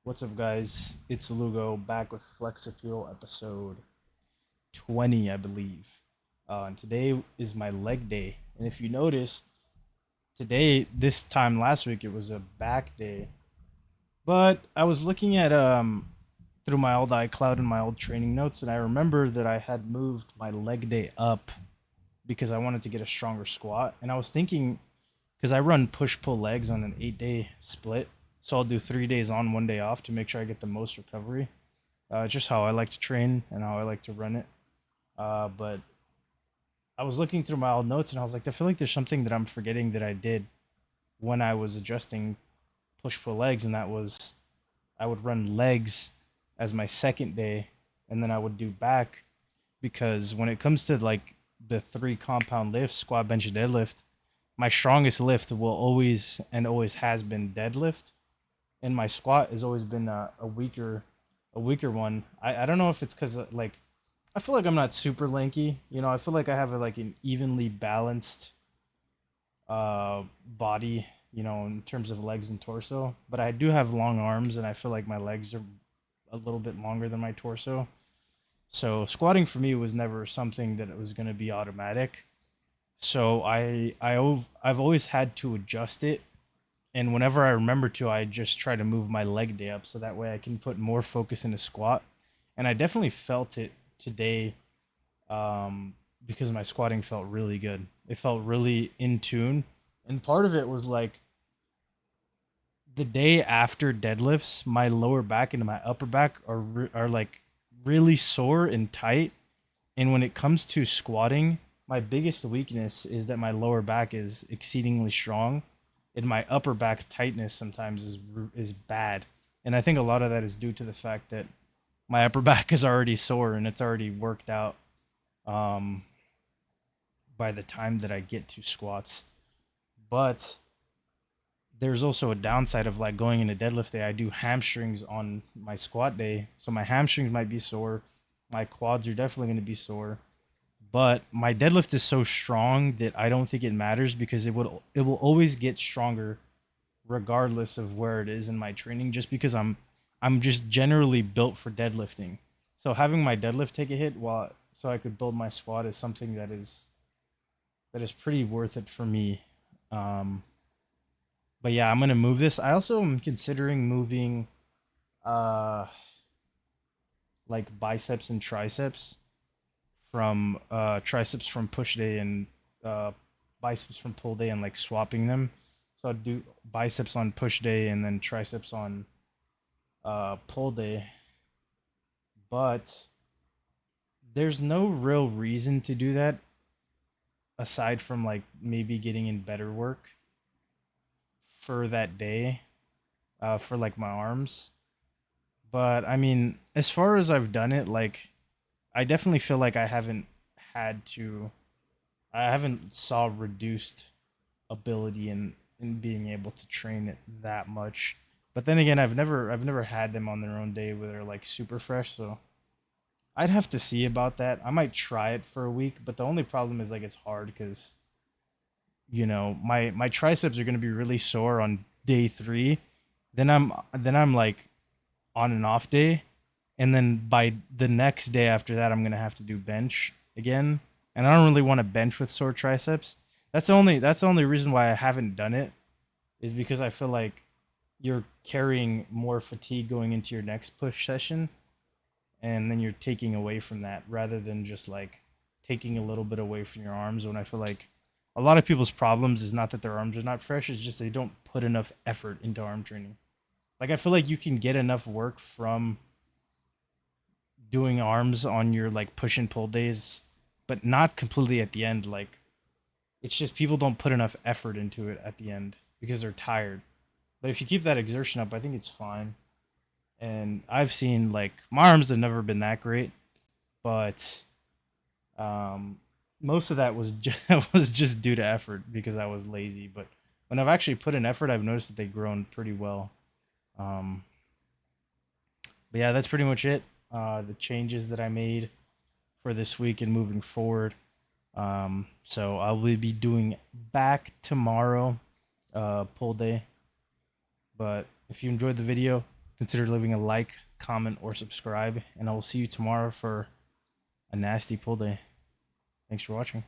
What's up, guys? It's Lugo back with Flex Appeal episode 20, I believe. And today is my leg day. And if you noticed, today, this time last week, it was a back day. But I was looking at through my old iCloud and my old training notes, and I remember that I had moved my leg day up because I wanted to get a stronger squat. And I was thinking, because I run push pull legs on an 8-day split, so I'll do 3 days on, 1 day off to make sure I get the most recovery. Just how I like to train and how I like to run it. But I was looking through my old notes and I was like, I feel like there's something that I'm forgetting that I did when I was adjusting push pull legs, and that was I would run legs as my second day, and then I would do back because when it comes to like the three compound lifts, squat, bench, and deadlift, my strongest lift will always and always has been deadlift, and my squat has always been a weaker one. I don't know if it's because like I feel like I'm not super lanky. I feel like I have like an evenly balanced body. In terms of legs and torso, but I do have long arms, and I feel like my legs are a little bit longer than my torso. So squatting for me was never something that it was going to be automatic. So I've always had to adjust it, and whenever I remember to, I just try to move my leg day up so that way I can put more focus in the squat. And I definitely felt it today, because my squatting felt really good. It felt really in tune, and part of it was like the day after deadlifts, my lower back and my upper back are like really sore and tight. And when it comes to squatting, my biggest weakness is that my lower back is exceedingly strong, and my upper back tightness sometimes is bad. And I think a lot of that is due to the fact that my upper back is already sore and it's already worked out, um, by the time that I get to squats. But there's also a downside of like going into deadlift day. I do hamstrings on my squat day, so my hamstrings might be sore. My quads are definitely going to be sore, but my deadlift is so strong that I don't think it matters because it will always get stronger regardless of where it is in my training, just because I'm just generally built for deadlifting. So having my deadlift take a hit while so I could build my squat is something that is pretty worth it for me. Um but yeah, I'm going to move this. I also am considering moving uh like biceps and triceps from triceps from push day and uh biceps from pull day, and like swapping them. So I'd do biceps on push day and then triceps on pull day. But there's no real reason to do that aside from like maybe getting in better work for that day, for like my arms. But I mean, as far as I've done it, like I definitely feel like had to I haven't saw reduced ability in being able to train it that much. But then again, I've never had them on their own day where they're like super fresh, so I'd have to see about that. I might try it for a week, but the only problem is like it's hard because my triceps are gonna be really sore on day 3. Then I'm like on an off day, and then by the next day after that, I'm gonna have to do bench again, and I don't really want to bench with sore triceps. That's the only reason why I haven't done it, is because I feel like you're carrying more fatigue going into your next push session, and then you're taking away from that rather than just like taking a little bit away from your arms. When I feel like a lot of people's problems is not that their arms are not fresh, it's just they don't put enough effort into arm training. Like I feel like you can get enough work from doing arms on your like push and pull days, but not completely at the end. Like it's just people don't put enough effort into it at the end because they're tired. But if you keep that exertion up, I think it's fine. And I've seen like my arms have never been that great, but um, most of that was just, was just due to effort because I was lazy. But when I've actually put in effort, I've noticed that they've grown pretty well. Um, but yeah, that's pretty much it. The changes that I made for this week and moving forward. So I will be doing back tomorrow, pull day. But if you enjoyed the video, consider leaving a like, comment, or subscribe, and I will see you tomorrow for a nasty pull day. Thanks for watching.